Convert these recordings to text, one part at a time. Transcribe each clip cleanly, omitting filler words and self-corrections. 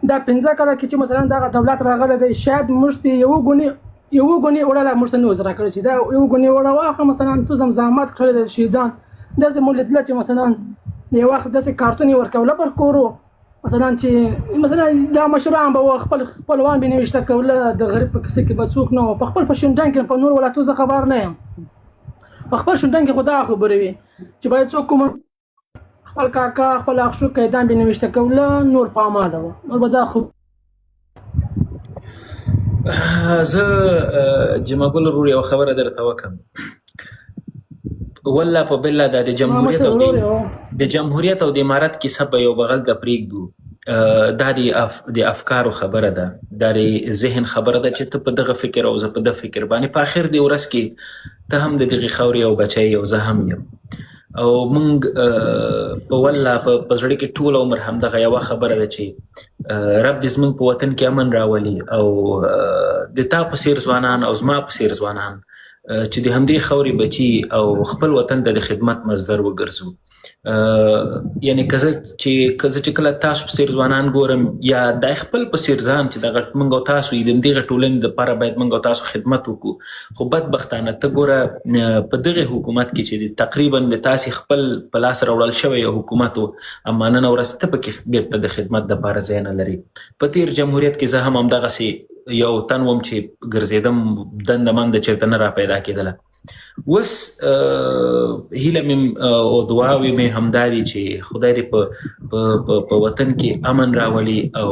دا 15 کاله کې چې مثلا دغه دولت راغلی دی شاید موږ ته یو ګونې وړه موږ ته نه وز راکړی چې دا یو ګونې وړه واخله مثلا تو زحمت کړی دی شهیدان داسې مو لیدله چې مثلا یو وخت داسې کارتون یې ورکوله پر کورو مثلا چې مثلا دا مشران به خپل خپلوان به نوشته کوله د غریب په کیسه کې به څوک نه و په خپل په شینډان کې په نور ولایتو زه خبر نه یم په خپل شینډان کې خو دا خبرې وي چې باید څوک کوم خپل کاکا خپل اخشو قیدان به نوشته کوله نور پاماله وه نور به دا خو زه جمعګل ورور یوه خبره درته وکړم والله په بالله دا د جمهوریت او د امارت کیسه به یو بغل د پرېږدو دا د افکارو خبره ده دا د ذهن خبره ده چې ته په دغه فکر او زه په دغه فکر باندې په آخر د ورځ کې ته هم د دغې خاورې یو بچی او زه هم یم او موږ په والله په زړه کې ټول عمر همدغه یوه خبره ده چې رب دې زموږ په وطن کې امن راولي او د تا په څېر ځوانان او زما په څېر ځوانان چې د همدې خاورې بچي او خپل وطن ته د خدمت مصدر وګرځو یعنی که زه چې کله تاسو په څېر ځوانان ګورم یا دا خپل په څېر ځان چې دغه موږ او تاسو یې د همدغه ټولنې دپاره باید موږ او تاسو خدمت وکړو خو بدبختانه ته ګوره په دغه حکومت کې چې تقریبا د تاسې خپل په لاس راوړل شوی یو حکومت و اما نن ورځ ته پکې بیرته د خدمت دپاره ځای نه لري په تېر جمهوریت کې زه هم همدغسې یو تن وم چې ګرځېدم دنده منده چېرته نه را پیدا کېدله اوس هیله مې او دعاوې مې همدا دي چې خدای دې په وطن کې امن راولي او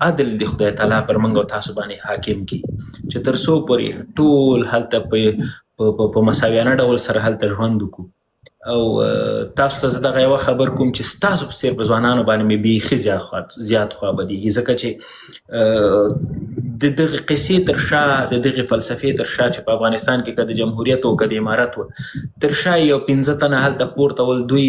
عدل د خدای تعالی پر موږ او تاسو باندې حاکم کړي چې تر څو پورې ټول هلته په مساویانه ډول سره هلته ژوند وکړو او تاسو ته زه دغه یوه خبر کوم چې ستاسو په څېر په ځوانانو باندې مې بیخي زیات خوا بدېږي ځکه چې د دغه قصې تر شا د دغه فلسفې تر شا چې په افغانستان کې که د جمهوریت او که د امارت و تر شا یو 15 تنه هلته پورته ول دوی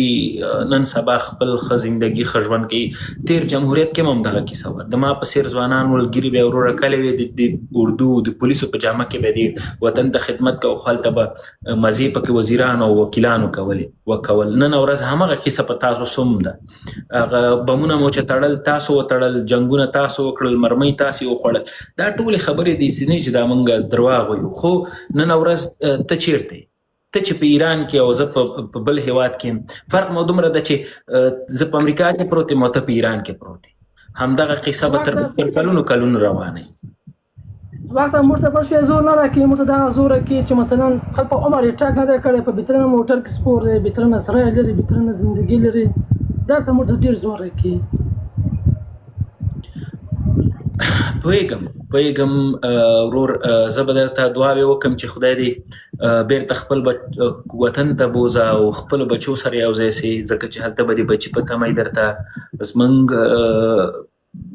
نن سبا خپل ښه زندګي ښه ژوند کوي تېر جمهوریت کې هم همدغه کیسه وه د ما په څېر ځوانان ول ګیرې به یې وروره کلی وې د اردو د پولیسو په جامه کې به د وطن ته خدمت کوو خو هلته به مزې پکې وزیرانو او وکیلانو وکول نن ورځ همغه کیسه په تاسو سم ده هغه بمونه مو چې تړل تاسو وتړل جنګونه تاسو وکړل مرمۍ تاسې وخوړل دا ټولې خبرې داسې نه چې دا موږ درواغ وایو خو نن ورځ ته چیرته ته چې په ایران کې او زه په بل هیواد کې فرق مو دومره ده چې زه په امریکا کې پروت یم او ته په ایران کې پروت یې همدغه قصه به تر کلونو روانه وي وخت موږ ته په شی زور نه راکړي موږ ته دا زور راکړي چې مثلا خلک په عمر یې ټاک نه دی کړی په بهترینه موټر کې سپور دی بهترینه سرای لري بهترینه زندګي لري دا ته موږ ته ډېر زور راکړي پوهېږم ورور زه به درته دعاوې وکړم چې خدای دې بیرته خپل وطن ته بوځه او خپلو بچو سره یو ځای سي ځکه چې هلته به دې بچي په تمه درته زموږ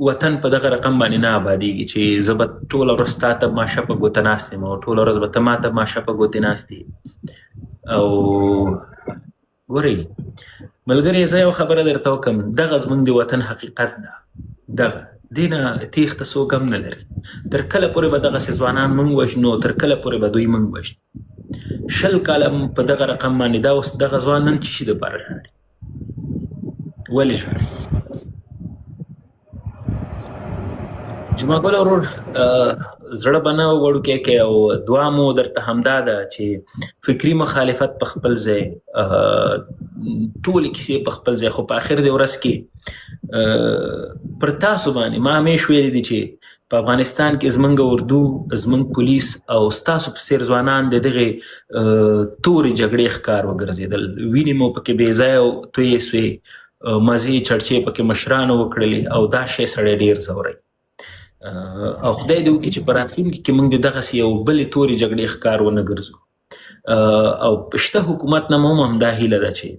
وطن په دغه رقم باندې نه آبادېږي چې زه به ټوله ورځ تا ته ماشه په ګوته ناست یم او ټوله ورځ به ته ما ته ماشه په ګوتې ناست یې او ګورئ ملګري زه یو خبره درته وکړم دغه زموږ د وطن حقیقت ده دغه دې نه تېښته څوک هم نه لري تر کله پورې به دغسې ځوانان موږ وژنو تر کله پورې به دوی موږ وژني 20 کاله په دغه رقم باندې دا اوس دغه ځوان نن څه شي دپاره ژاړي ولې ژاړي جمعګل ورور زړه به نه وړوکی کوي او دعا مو درته همدا ده چې فکري مخالفت په خپل ځای ټولې کیسې په خپل ځای خو په آخر د ورځ کې پر تاسو باندې ما همیش ویلي دي چې په افغانستان کې زموږ اردو زموږ پولیس او ستاسو په څېر ځوانان د دغې تورې جګړې ښکار وګرځېدل وینې مو پکې بې ځایه تویې سوې مزې چړچې پکې مشرانو وکړلې او دا شی سړی ډېر ځوروي او خدای دې وکړي چې په راتلونکي کې موږ د دغسې یو بلې تورې جګړې ښکار ونه ګرځو او شته حکومت نه هم همدا هیله ده چې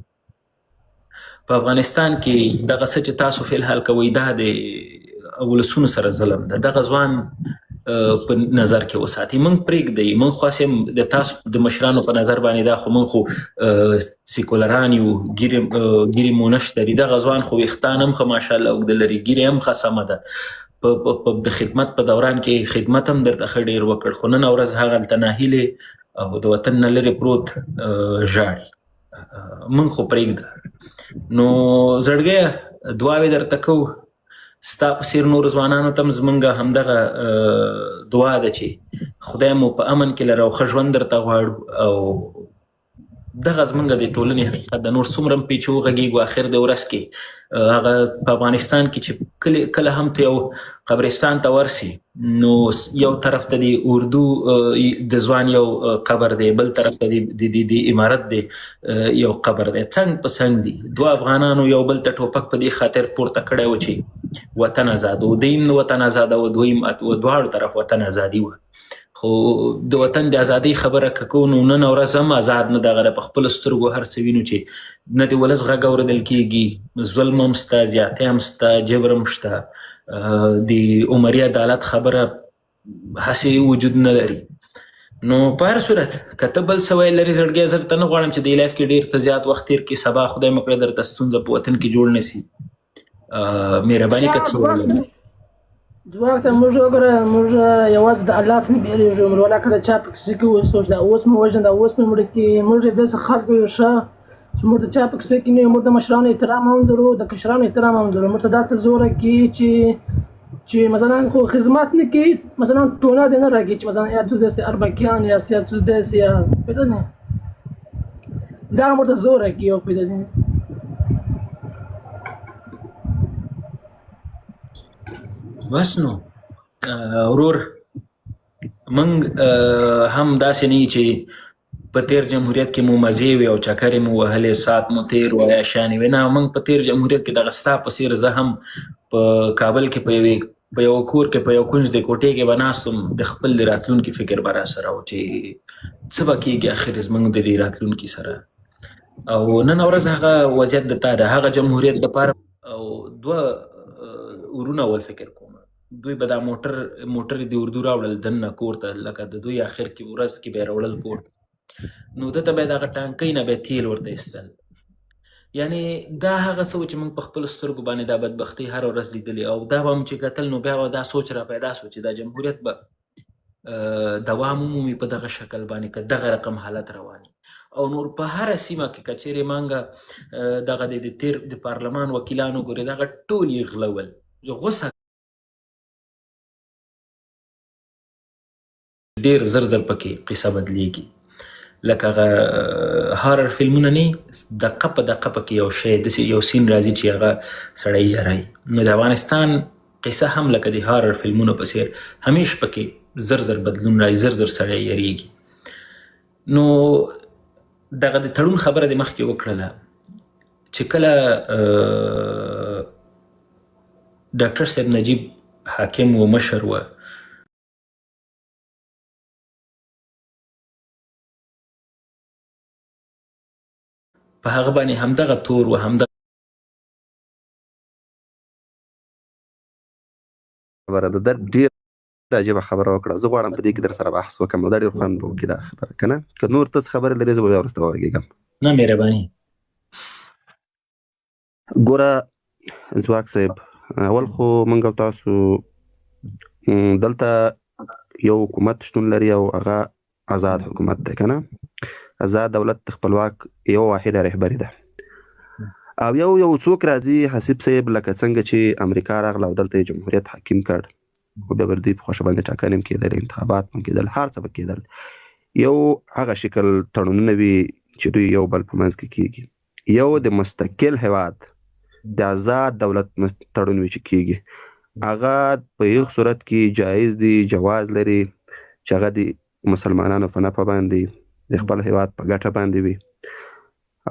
په افغانستان کې دغه څه چې تاسو فی الحال کوئ دا د ولسونو سره ظلم ده دغه ځوان په نظر کې وساتي موږ پرېږدئ موږ خو هسې د تاسو د مشرانو په نظر باندې دا خو موږ خو سیکولران یو ګیرې مو نشته دي دغه ځوان خو ویښتان هم ښه ماشاءالله اوږده لري ګیرې هم ښه سمه ده د خدمت په دوران کې خدمت هم درته ښه ډېر وکړ خو نن ورځ هغه هلته ناهیلې او د وطن نه لرې پروت ژاړي موږ خو پرېږده نو زړګیه دعاوې درته کوو ستا په څېر نورو ځوانانو ته هم زمونږ همدغه دعا ده چې خدای مو په امن کې لره او ښه ژوند درته غواړو او دغه زمونږ د ټولنې حقیقت د نور څومره هم پیچو غږیږو اخر د ورځ کې هغه په افغانستان کې چې کله هم ته یو قبرستان ته ورسي نو یو طرف ته د اردو د ځوان یو قبر دی، بل طرف ته د امارت دی یو قبر دی، څنګ په څنګ دي. دوه افغانانو یو بل ته ټوپک په دې خاطر پورته کړی و چې وطن آزاد و، دویم وطن آزاد و، دویم دواړو طرف وطن آزادي وه. خو د وطن د ازادۍ خبره که کوو نو نن ورځ هم آزاد نه دغه په خپلو سترګو هر څه وینو چې نه د ولس غږ اورېدل کېږي، ظلم هم شته، زیاتۍ هم شته، جبر هم شته، د عمري عدالت خبره هسې وجود نه لري. نو په هر صورت که ته بل څه ویل لرې زړګی زه درته نه غواړم چې د لایف کې ډېر ته زیات وخت تېر کړي، سبا خدای مه کړی درته ستونزه په وطن کې جوړ نه سي. مهرباني که څه ویل ځواک ته موږ وګوره، موږ یوازې د الله څخه نه بیریږو، موږ ولا کله چا په کیسه کې وسوچ دا اوس مو وژنه، دا اوس مو مړه کړي. موږ یې داسې خلک یو ښه چې موږ ته چا په کیسه کې نه، موږ د مشرانو احترام هم لرو، د کشرانو احترام هم لرو. موږ ته داسې زوره کړي چې مثلا خو خدمت نه کوي، مثلا تونه دې نه راکړي چې مثلا یا تو داسې اربکیان یا تو داسې یا پیدا نه دا موږ ته زوره کړي او پیدا نه. بس نو ورور موږ هم داسې نه چې په تیر جمهوریت کې مو مزې وي او چکرې مو وهلې، ساعت مو تیر وای شانې وي. نه، موږ په تیر جمهوریت کې دغه ستا په څېر زه هم په کابل کې په یو کور کې په یو کونج د کوټې کې به ناست وم، د خپل د راتلونکي فکر به راسره و چې څه به کېږي اخر زموږ د دې راتلونکي سره. او نن ورځ هغه وضعیت د تا ده، هغه جمهوریت لپاره او دوه ورونه ول فکر کوم دوی به دا موټر د اردو راوړل دننه کور ته، لکه د دوی اخر کې ورځ کې به یې راوړل کور ته، نو ده ته به یې دغه ټانکۍ نه به یې تیل ورته ایستل. یعنې دا هغه څه و چې موږ په خپلو سترګو باندې دا بدبختي هره ورځ لیدلې، او دا به هم چې کتل نو بیا به دا سوچ را پیدا سو چې دا جمهوریت به دوام ومومي په دغه شکل باندې که دغه رقم حالت رواني. او نور په هره سیمه کې که چیرې مانګه دغه د تیر د پارلمان وکیلانو ګورې دغه ټول یې غلول. غوسه ډېر زر زر پکې قصه بدلیږي، لکه هغه هارر فلمونه نه، دقه په دقه پکې یو شی داسې یو سین راځي چې هغه سړی یارایي. نو د افغانستان قصه هم لکه د هارر فلمونو په څېر همیش پکې زر زر بدلون راځي، زر زر سړی یریږي. نو دغه د تړون خبره د مخکې وکړله چې کله ډاکټر صاحب نجیب حاکم و مشر و، په هغه باندې همدغه تور و همدغه خبره ده. دا ډېر عجیبه خبره وکړه. زه غواړم په دې کې در سره بحث وکړم، دا ډېر خوند به وکړي دا خبره، که نه؟ که نور ته څه خبرې لرې زه به بیا وروسته وغږېږم. نه مهرباني. ګوره ځواک صاحب، اول خو موږ او تاسو دلته یو حکومت شتون لري او هغه آزاد حکومت دی، که نه؟ آزاد دولت خپلواک یو واحده رهبري ده، او یو څوک راځي حسیب صاحب لکه څنګه چې امریکا راغله او دلته یې جمهوریت حاکم کړ، او بیا به دوی په خوښه باندې ټاکنې هم کېدل، انتخابات هم کېدل، هر څه به کېدل. یو هغه شکل تړونونه وي چې دوی یو بل په منځ کې کېږي. یو د مستقل هېواد د آزاد دولت تړون وي چې کېږي، هغه په یو صورت کې جایز دی، جواز لري چې هغه د مسلمانانو په نفع باندې د خپل هېواد په ګټه باندې وي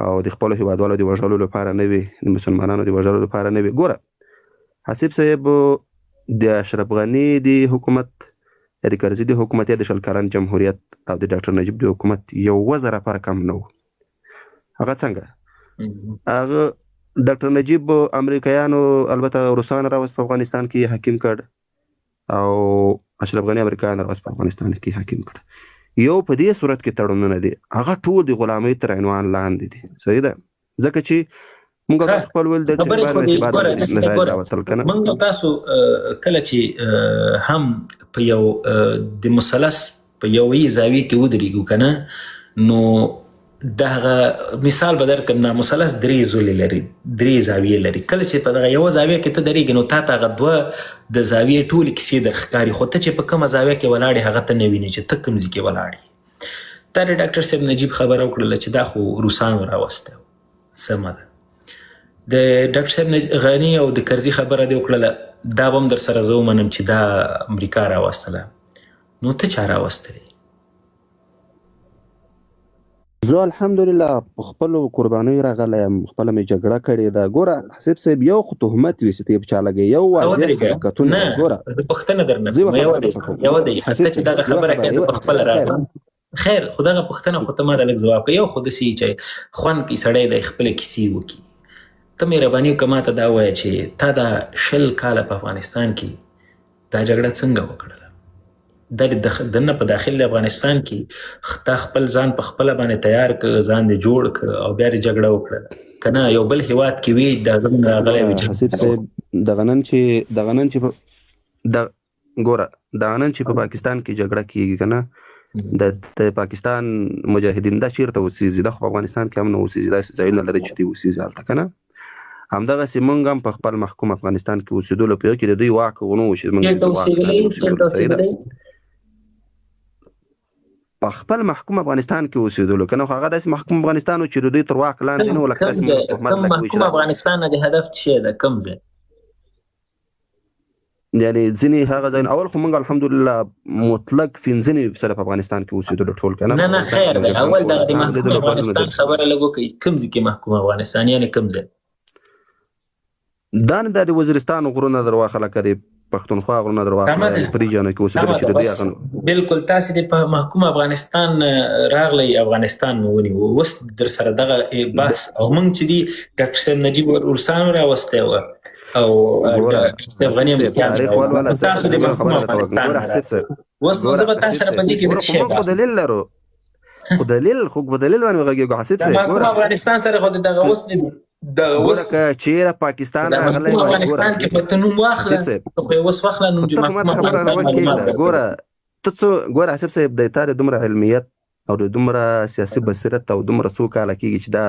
او د خپلو هېوادوالو د وژلو لپاره نه وي، د مسلمانانو د وژلو لپاره نه وي. ګوره حسیب صاحب، د اشرف غني د حکومت یا د کرزي د حکومت یا د شل کلن جمهوریت او د ډاکټر نجیب د حکومت یو وزره فرق هم نه و. هغه څنګه؟ هغه ډاکټر نجیب امریکایانو البته روسانو راوست په افغانستان کې حاکم کړ او اشرف غني امریکایانو راوست په افغانستان کې حاکم کړ. یو په دې صورت کې تړونونه دي، هغه ټول د غلامۍ تر عنوان لاندې دي. صحیح ده؟ ځکه چې موږ تاسو خپل ول د موږ تاسو کله چې هم په یو د مثلث په یوې زاویې کې ودرېږو که نه، نو دغه مثال به درکړم دا مثلث درې زولې لري، درې زاویې لري. کله چې په دغه یوه زاویه کې ته درېږې نو تا ته هغه دوه د زاویې ټولې کیسې در ښکاري، خو ته چې په کومه زاویه کې ولاړې هغه ته نه وینې چې ته کوم ځای کې ولاړ یې. تا د ډاکټر صاحب نجیب خبره وکړله چې دا خو روسانو راوستی و، سمه ده. د ډاکټر صاحب غني او د کرزي خبره دې وکړله، دا به هم در سره زه ومنم چې دا امریکا راوستله. نو ته چا راوستلی؟ زه الحمدلله په خپلو قربانیو راغلی یم، خپله مې جګړه کړې ده. ګوره حسیب صاحب یو خو تهمت وي چې ته یې په چا لګوې، یو واضح حقیقتونه دي. ګوره زه پوښتنه درنه زه یوه کوم، خبره درته کوم. یوه دی ته چې دغه خبره کوې زه پخپله راغلم. خیر خو دغه پوښتنه خو ته ما ته لږ ځواب کوې. یو خو داسې چې خوند کوي سړی دی خپلې کیسې وکړي. ته مهرباني وکړه ما ته دا ووایه چې تا دا 20 کاله په افغانستان کې دا جګړه څنګه وکړله؟ دا دننه په داخل افغانستان کې تا خپل ځان په خپله باندې تیار کړ، ځان دې جوړ کړ او بیا دې جګړه وکړله که نه یو بل هېواد کې وي دا زموږ راغلی وي. حسیب صاحب دغه نن چې په پاکستان کې جګړه کېږي که نه، د پاکستان مجاهدین دا چېرته اوسېږي؟ دا خو په افغانستان کې هم نه اوسېږي، داسې ځایونه لري چې دوی اوسېږي هلته که نه. همدغسې موږ هم په خپل محکوم افغانستان کې اوسېدلو په یو کې د دوی واک ونه و چې موږ په خپل محکوم افغانستان کې اوسېدلو که نه، خو هغه داسې محکوم افغانستان و چې د دوی تر واک لاندې نه و. لکه داسې کوم محکوم افغانستان نه د هدف څه شی ده؟ کوم ځای؟ یعنې ځینې هغه ځایونه اول خو موږ الحمدلله مطلق 15 سره په افغانستان کې اوسېدلو ټول که نه خیر دی. اول دغه د محکوم افغانستان خبره لږ وکړئ، کوم ځای کې محکوم افغانستان یعنې کوم ځای؟ دا نه دا د وزیرستان غرونه در واخله که د پښتونخوا غرونه در واخله په دې ځایونو کې اوسېدلي چې د دوی هغه بلکل تاسې د په محکوم افغانستان راغلی، افغانستان مو ونیو، اوس در سره دغه بحث او موږ چې دي ډاکټر صاحب نجیب روسانو راوستی و او ډاکټر غني تاسو د محکوم افغانستان اوس نو زه به تاسو سره په دې کې د څه شی خو دلیل لرو، خو دلیل باندې وغږېږو. حسیب صاحب محکوم افغانستان سره خو دغه اوس ګوره که چېرې پاکستان راغلی وای، افغانستان کې په ته نوم واخله، په اوس واخله نوم چې محکوم افغانستان. ګوره ته څو ګوره حسیب صاحب د تا د دومره علمیت او د دومره سیاسي بصیرت او دومره څو کاله کېږي چې دا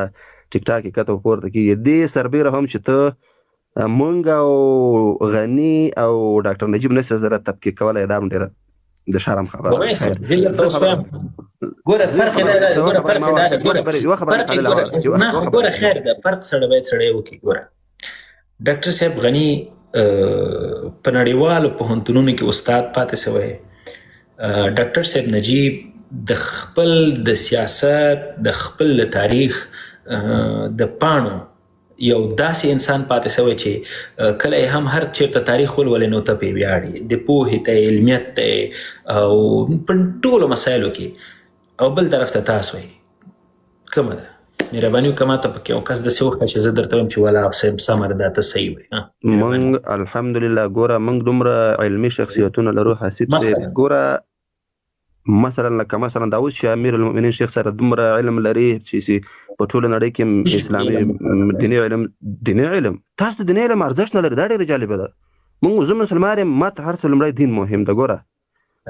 ټیک ټاک یې کته پورته کېږي، دې سربیره هم چې ته مونږ او غني او ډاکټر نجیب نه سره تفکیک کولی، دا هم ډېره د شرم خبره. ګوره فرق دا ده، ګوره خیر ده، فرق سره باید سړی وکړي. ګوره ډاکټر صاحب غني په نړیوالو پوهنتونونو کې استاد پاتې شوی، ډاکټر صاحب نجیب د خپل د سیاست د خپل تاریخ د پاڼو یو داسې انسان پاتې شوی چې کله هم هر چېرته تاریخ ولولې نو ته پرې ویاړې، د پوهې ته علمیت ته او په ټولو مسایلو کې. او بل طرف ته تاسو یې کومه ده؟ مهرباني وکړه ما ته پکې یو کس داسې وښیه چې زه درته وایم چې والا صاحب سمه ده دا ته صحیح وایې. موږ الحمدلله ګوره موږ دومره علمي شخصیتونه لرو حسیب صاحب. ګوره مثلا لکه مثلا دا اوس چې امیر المؤمنین شیخ سره دومره علم لري چې په ټوله نړۍ کې اسلامي دیني علم، تاسو د دیني علم ارزښت نه لري، دا ډېره جالبه ده. زه مسلمان یم، ما ته هر څه لومړی دین مهم ده. ګوره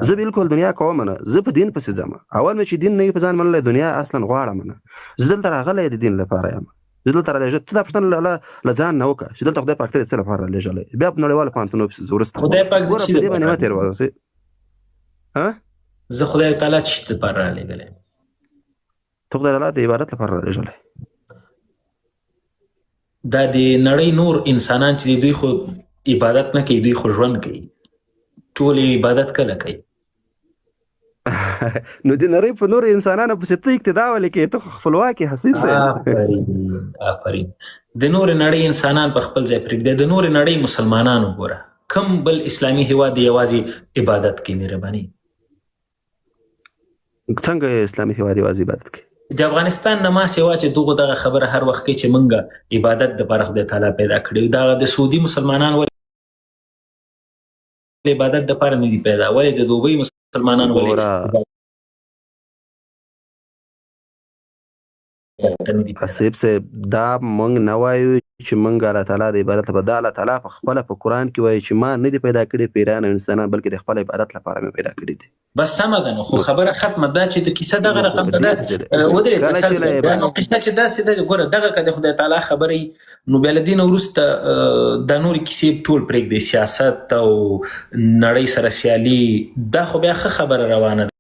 زه بالکل دنیا کوم نه، زه په دین پسې ځم. اول مې چې دین نه وي په ځان منلی دنیا اصلا غواړم نه. زه دلته راغلی د دین لپاره یم، زه دلته رالیږه. ته دا پوښتنه له ځان نه وکړه چې دلته خدای پاک ته د څه لپاره رالیږلی، بیا په نړیوالو پوهنتونونو پسې ځه وروسته. ګوره په دې باندې مه تېروځئ. زه خدای تعالی چې لپاره رالیږلی، ته خدای تعالی د عبادت لپاره رالیږلی. دا د نړۍ نور انسانان چې دوی خو عبادت نه کوي، دوی خو ژوند کوي. ټول عبادت کله کوي؟ نو د نړۍ په نور انسانانو پسې ته اقتدا ولې کوې؟ ته خپلواک یې حسیب صاحب. آفرین. د نور نړۍ انسانان په خپل ځای پرېږدي، د نور نړۍ مسلمانانو ګوره کوم بل اسلامي هېواد یوازې عبادت کوي؟ مهرباني څنګه اسلامي هېواد یوازې عبادت کوي؟ د افغانستان نه ما سوا چې دغه خبره هر وخت کوي چې موږ عبادت دپاره خدای تعالی پیدا کړی، دغه د سعودي مسلمانان عبادت دپاره نه دي پیدا، ولې د دوبۍ مسلمانان ولې اسیب صاحب دا مونږ نه وایو چې مونږ الله تعالی د عبادت په دا الله تعالی په خپل په قرآن کې وایي چې ما نه دي پیدا کړي پیران او انسانان بلکې د خپل عبادت لپاره مې پیدا کړي دي. بس سمه ده نو خو خبره ختمه ده چې د کیسه دغه رقم ده ودرې تسلسل نو قصه چې داسې ده ګوره دغه که د خدای تعالی خبرې نو بیا له دې نه وروسته دا نورې کیسې ټول پرېږدئ سیاست او نړۍ سره سیالي دا خو بیا ښه خبره روانه ده.